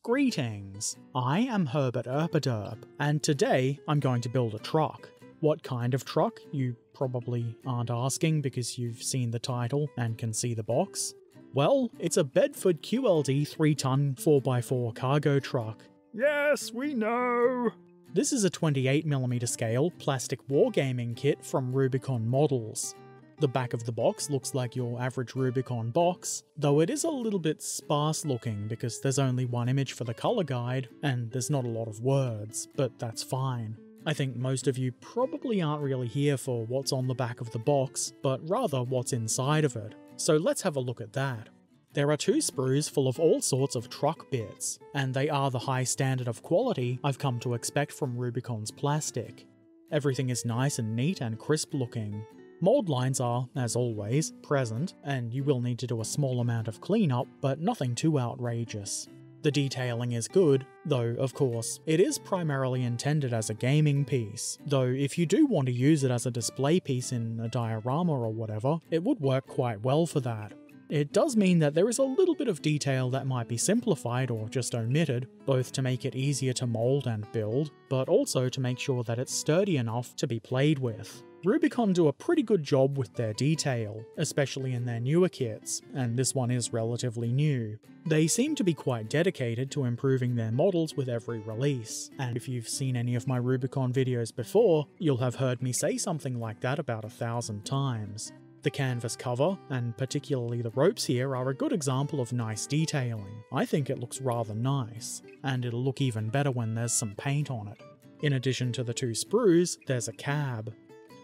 Greetings, I am Herbert Erpaderp, and today I'm going to build a truck. What kind of truck? You probably aren't asking because you've seen the title and can see the box. Well, it's a Bedford QLD 3-ton 4x4 cargo truck. Yes, we know! This is a 28mm scale plastic wargaming kit from Rubicon models. The back of the box looks like your average Rubicon box, though it is a little bit sparse looking because there's only one image for the colour guide and there's not a lot of words, but that's fine. I think most of you probably aren't really here for what's on the back of the box, but rather what's inside of it. So let's have a look at that. There are 2 sprues full of all sorts of truck bits, and they are the high standard of quality I've come to expect from Rubicon's plastic. Everything is nice and neat and crisp looking. Mould lines are, as always, present, and you will need to do a small amount of cleanup, but nothing too outrageous. The detailing is good, though of course, it is primarily intended as a gaming piece, though if you do want to use it as a display piece in a diorama or whatever, it would work quite well for that. It does mean that there is a little bit of detail that might be simplified or just omitted, both to make it easier to mould and build, but also to make sure that it's sturdy enough to be played with. Rubicon do a pretty good job with their detail, especially in their newer kits, and this one is relatively new. They seem to be quite dedicated to improving their models with every release, and if you've seen any of my Rubicon videos before, you'll have heard me say something like that about 1,000 times. The canvas cover, and particularly the ropes here, are a good example of nice detailing. I think it looks rather nice, and it'll look even better when there's some paint on it. In addition to the 2 sprues, there's a cab.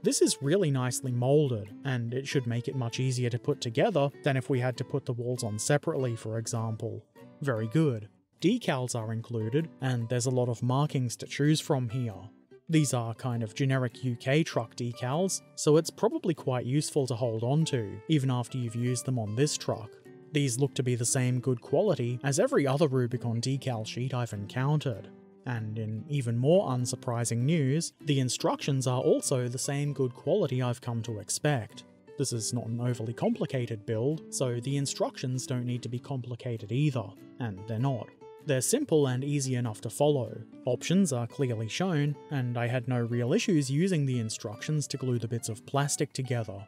This is really nicely moulded, and it should make it much easier to put together than if we had to put the walls on separately, for example. Very good. Decals are included, and there's a lot of markings to choose from here. These are kind of generic UK truck decals, so it's probably quite useful to hold on to, even after you've used them on this truck. These look to be the same good quality as every other Rubicon decal sheet I've encountered. And in even more unsurprising news, the instructions are also the same good quality I've come to expect. This is not an overly complicated build, so the instructions don't need to be complicated either, and they're not. They're simple and easy enough to follow. Options are clearly shown, and I had no real issues using the instructions to glue the bits of plastic together.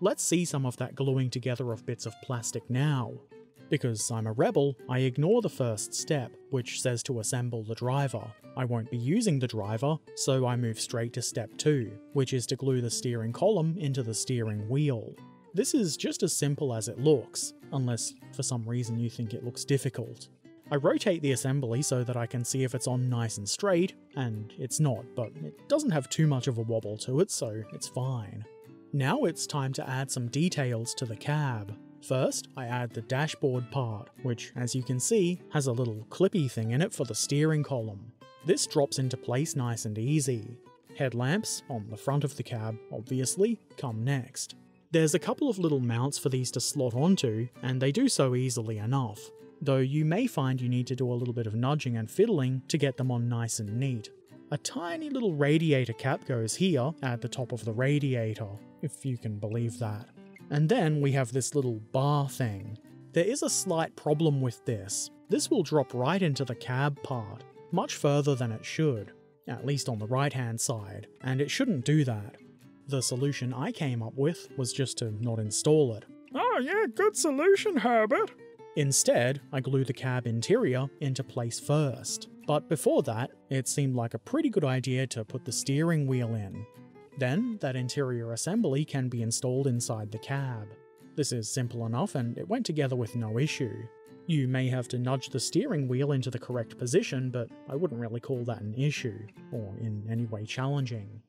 Let's see some of that gluing together of bits of plastic now. Because I'm a rebel, I ignore the first step, which says to assemble the driver. I won't be using the driver, so I move straight to step 2, which is to glue the steering column into the steering wheel. This is just as simple as it looks, unless for some reason you think it looks difficult. I rotate the assembly so that I can see if it's on nice and straight, and it's not, but it doesn't have too much of a wobble to it, so it's fine. Now it's time to add some details to the cab. First, I add the dashboard part, which, as you can see, has a little clippy thing in it for the steering column. This drops into place nice and easy. Headlamps, on the front of the cab, obviously, come next. There's a couple of little mounts for these to slot onto, and they do so easily enough, though you may find you need to do a little bit of nudging and fiddling to get them on nice and neat. A tiny little radiator cap goes here at the top of the radiator, if you can believe that. And then we have this little bar thing. There is a slight problem with this. This will drop right into the cab part, much further than it should, at least on the right hand side, and it shouldn't do that. The solution I came up with was just to not install it. Oh yeah, good solution, Herbert! Instead, I glue the cab interior into place first. But before that, it seemed like a pretty good idea to put the steering wheel in. Then, that interior assembly can be installed inside the cab. This is simple enough and it went together with no issue. You may have to nudge the steering wheel into the correct position, but I wouldn't really call that an issue, or in any way challenging.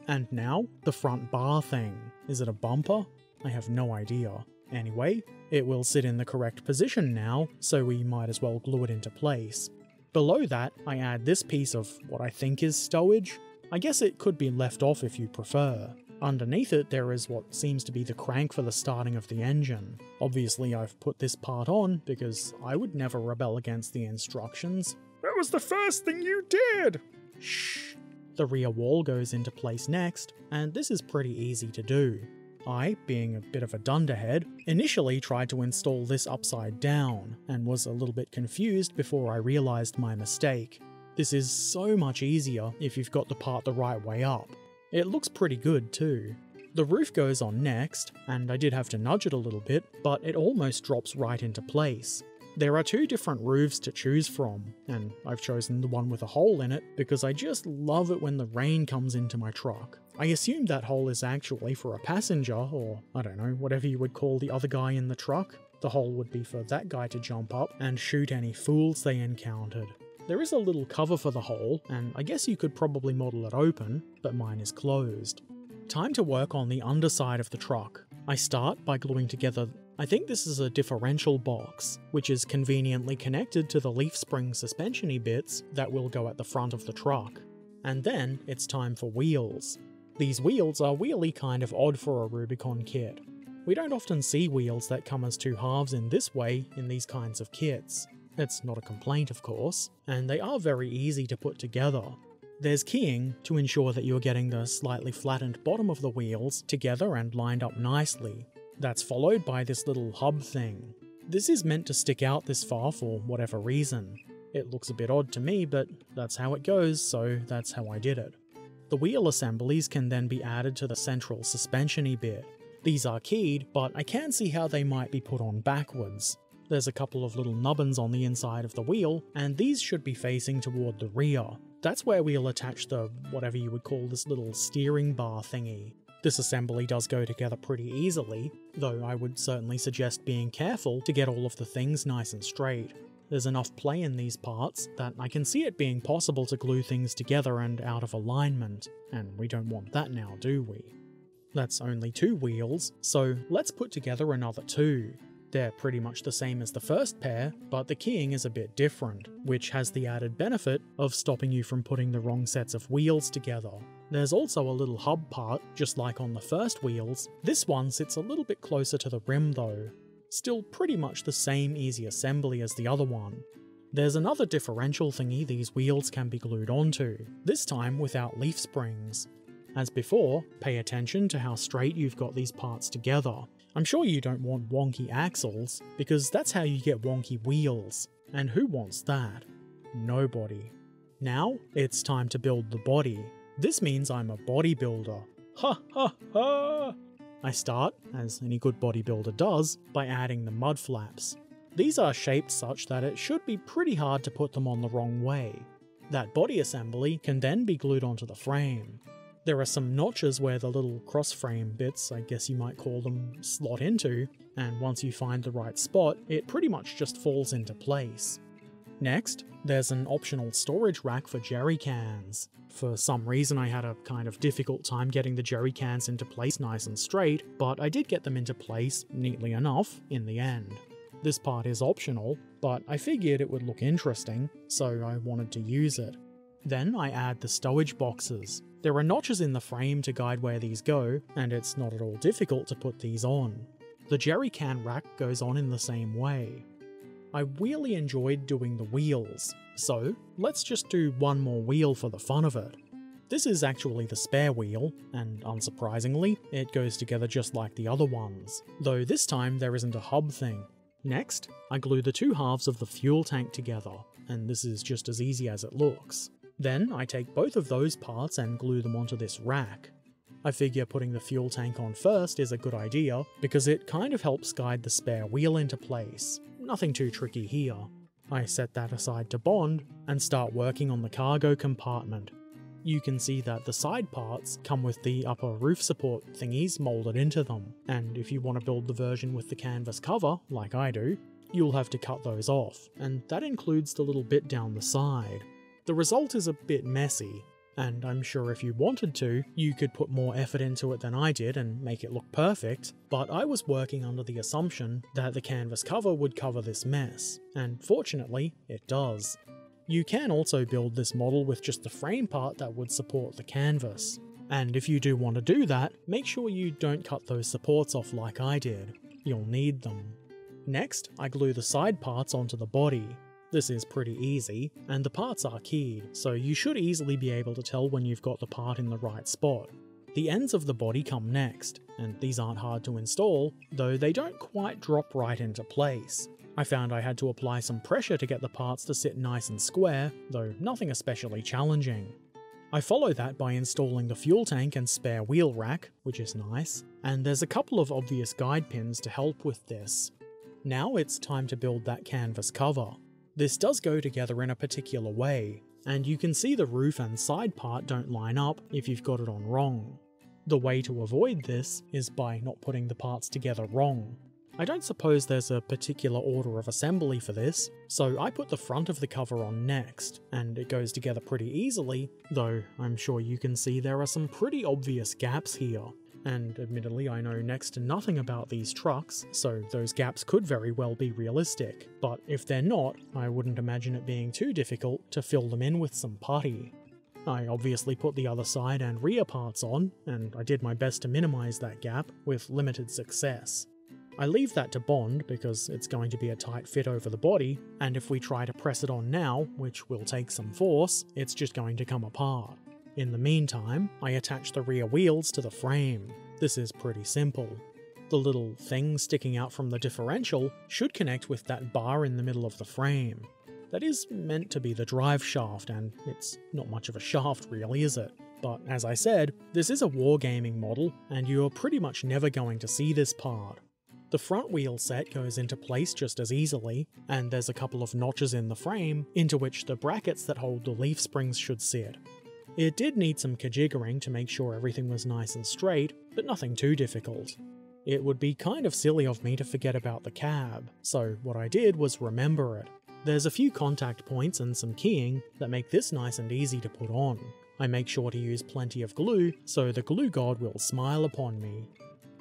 And now, the front bar thing. Is it a bumper? I have no idea. Anyway, it will sit in the correct position now, so we might as well glue it into place. Below that, I add this piece of what I think is stowage. I guess it could be left off if you prefer. Underneath it there is what seems to be the crank for the starting of the engine. Obviously I've put this part on because I would never rebel against the instructions. That was the first thing you did! Shh. The rear wall goes into place next, and this is pretty easy to do. I, being a bit of a dunderhead, initially tried to install this upside down, and was a little bit confused before I realised my mistake. This is so much easier if you've got the part the right way up. It looks pretty good too. The roof goes on next, and I did have to nudge it a little bit, but it almost drops right into place. There are two different roofs to choose from, and I've chosen the one with a hole in it because I just love it when the rain comes into my truck. I assume that hole is actually for a passenger, or I don't know, whatever you would call the other guy in the truck. The hole would be for that guy to jump up and shoot any fools they encountered. There is a little cover for the hole, and I guess you could probably model it open, but mine is closed. Time to work on the underside of the truck. I start by gluing together, I think this is a differential box, which is conveniently connected to the leaf spring suspension-y bits that will go at the front of the truck. And then it's time for wheels. These wheels are really kind of odd for a Rubicon kit. We don't often see wheels that come as two halves in this way in these kinds of kits. It's not a complaint, of course, and they are very easy to put together. There's keying to ensure that you're getting the slightly flattened bottom of the wheels together and lined up nicely. That's followed by this little hub thing. This is meant to stick out this far for whatever reason. It looks a bit odd to me, but that's how it goes, so that's how I did it. The wheel assemblies can then be added to the central suspension-y bit. These are keyed, but I can see how they might be put on backwards. There's a couple of little nubbins on the inside of the wheel, and these should be facing toward the rear. That's where we'll attach the, whatever you would call this little steering bar thingy. This assembly does go together pretty easily, though I would certainly suggest being careful to get all of the things nice and straight. There's enough play in these parts that I can see it being possible to glue things together and out of alignment, and we don't want that now, do we? That's only 2 wheels, so let's put together another 2. They're pretty much the same as the first pair, but the keying is a bit different, which has the added benefit of stopping you from putting the wrong sets of wheels together. There's also a little hub part, just like on the first wheels. This one sits a little bit closer to the rim though. Still pretty much the same easy assembly as the other one. There's another differential thingy these wheels can be glued onto, this time without leaf springs. As before, pay attention to how straight you've got these parts together. I'm sure you don't want wonky axles, because that's how you get wonky wheels. And who wants that? Nobody. Now, it's time to build the body. This means I'm a bodybuilder. Ha ha ha! I start, as any good bodybuilder does, by adding the mud flaps. These are shaped such that it should be pretty hard to put them on the wrong way. That body assembly can then be glued onto the frame. There are some notches where the little cross-frame bits, I guess you might call them, slot into, and once you find the right spot, it pretty much just falls into place. Next, there's an optional storage rack for jerry cans. For some reason I had a kind of difficult time getting the jerry cans into place nice and straight, but I did get them into place, neatly enough, in the end. This part is optional, but I figured it would look interesting, so I wanted to use it. Then I add the stowage boxes. There are notches in the frame to guide where these go, and it's not at all difficult to put these on. The jerry can rack goes on in the same way. I really enjoyed doing the wheels, so let's just do one more wheel for the fun of it. This is actually the spare wheel, and unsurprisingly, it goes together just like the other ones, though this time there isn't a hub thing. Next, I glue the 2 halves of the fuel tank together, and this is just as easy as it looks. Then I take both of those parts and glue them onto this rack. I figure putting the fuel tank on first is a good idea, because it kind of helps guide the spare wheel into place. Nothing too tricky here. I set that aside to bond, and start working on the cargo compartment. You can see that the side parts come with the upper roof support thingies moulded into them, and if you want to build the version with the canvas cover, like I do, you'll have to cut those off, and that includes the little bit down the side. The result is a bit messy, and I'm sure if you wanted to, you could put more effort into it than I did and make it look perfect, but I was working under the assumption that the canvas cover would cover this mess, and fortunately, it does. You can also build this model with just the frame part that would support the canvas, and if you do want to do that, make sure you don't cut those supports off like I did. You'll need them. Next, I glue the side parts onto the body. This is pretty easy, and the parts are keyed, so you should easily be able to tell when you've got the part in the right spot. The ends of the body come next, and these aren't hard to install, though they don't quite drop right into place. I found I had to apply some pressure to get the parts to sit nice and square, though nothing especially challenging. I follow that by installing the fuel tank and spare wheel rack, which is nice, and there's a couple of obvious guide pins to help with this. Now it's time to build that canvas cover. This does go together in a particular way, and you can see the roof and side part don't line up if you've got it on wrong. The way to avoid this is by not putting the parts together wrong. I don't suppose there's a particular order of assembly for this, so I put the front of the cover on next, and it goes together pretty easily, though I'm sure you can see there are some pretty obvious gaps here. And admittedly, I know next to nothing about these trucks, so those gaps could very well be realistic, but if they're not, I wouldn't imagine it being too difficult to fill them in with some putty. I obviously put the other side and rear parts on, and I did my best to minimise that gap, with limited success. I leave that to bond because it's going to be a tight fit over the body, and if we try to press it on now, which will take some force, it's just going to come apart. In the meantime, I attach the rear wheels to the frame. This is pretty simple. The little thing sticking out from the differential should connect with that bar in the middle of the frame. That is meant to be the drive shaft, and it's not much of a shaft really, is it? But as I said, this is a wargaming model, and you're pretty much never going to see this part. The front wheel set goes into place just as easily, and there's a couple of notches in the frame into which the brackets that hold the leaf springs should sit. It did need some kajiggering to make sure everything was nice and straight, but nothing too difficult. It would be kind of silly of me to forget about the cab, so what I did was remember it. There's a few contact points and some keying that make this nice and easy to put on. I make sure to use plenty of glue, so the glue god will smile upon me.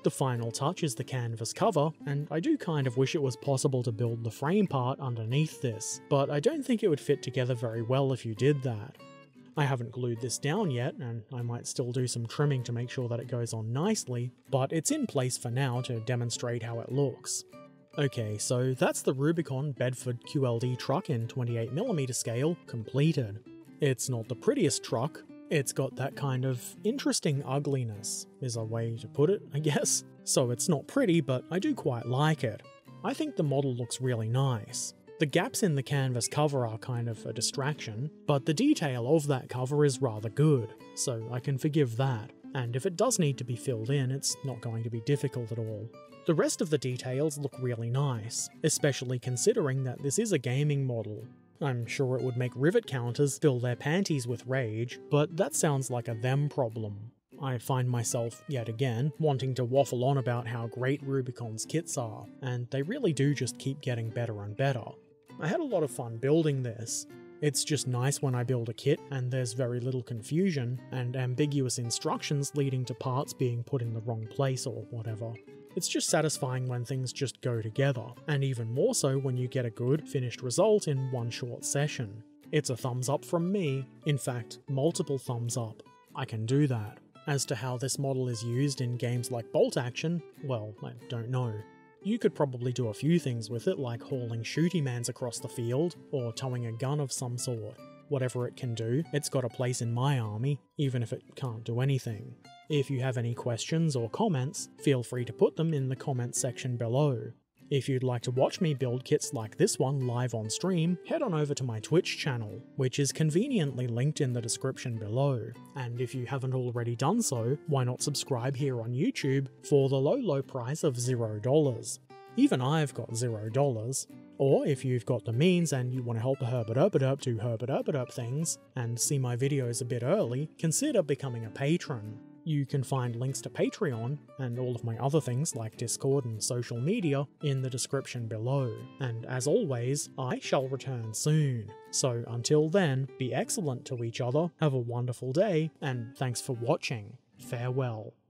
The final touch is the canvas cover, and I do kind of wish it was possible to build the frame part underneath this, but I don't think it would fit together very well if you did that. I haven't glued this down yet, and I might still do some trimming to make sure that it goes on nicely, but it's in place for now to demonstrate how it looks. Okay, so that's the Rubicon Bedford QLD Truck in 28mm scale completed. It's not the prettiest truck. It's got that kind of interesting ugliness, is a way to put it, I guess. So it's not pretty, but I do quite like it. I think the model looks really nice. The gaps in the canvas cover are kind of a distraction, but the detail of that cover is rather good, so I can forgive that. And if it does need to be filled in, it's not going to be difficult at all. The rest of the details look really nice, especially considering that this is a gaming model. I'm sure it would make rivet counters fill their panties with rage, but that sounds like a them problem. I find myself, yet again, wanting to waffle on about how great Rubicon's kits are, and they really do just keep getting better and better. I had a lot of fun building this. It's just nice when I build a kit and there's very little confusion and ambiguous instructions leading to parts being put in the wrong place or whatever. It's just satisfying when things just go together, and even more so when you get a good, finished result in one short session. It's a thumbs up from me, in fact, multiple thumbs up. I can do that. As to how this model is used in games like Bolt Action, well, I don't know. You could probably do a few things with it, like hauling shooty-mans across the field, or towing a gun of some sort. Whatever it can do, it's got a place in my army, even if it can't do anything. If you have any questions or comments, feel free to put them in the comments section below. If you'd like to watch me build kits like this one live on stream, head on over to my Twitch channel, which is conveniently linked in the description below. And if you haven't already done so, why not subscribe here on YouTube for the low price of $0. Even I've got $0. Or if you've got the means and you want to help Herbert Erpaderp do Herbert Erpaderp things, and see my videos a bit early, consider becoming a patron. You can find links to Patreon, and all of my other things like Discord and social media, in the description below. And as always, I shall return soon. So until then, be excellent to each other, have a wonderful day, and thanks for watching. Farewell.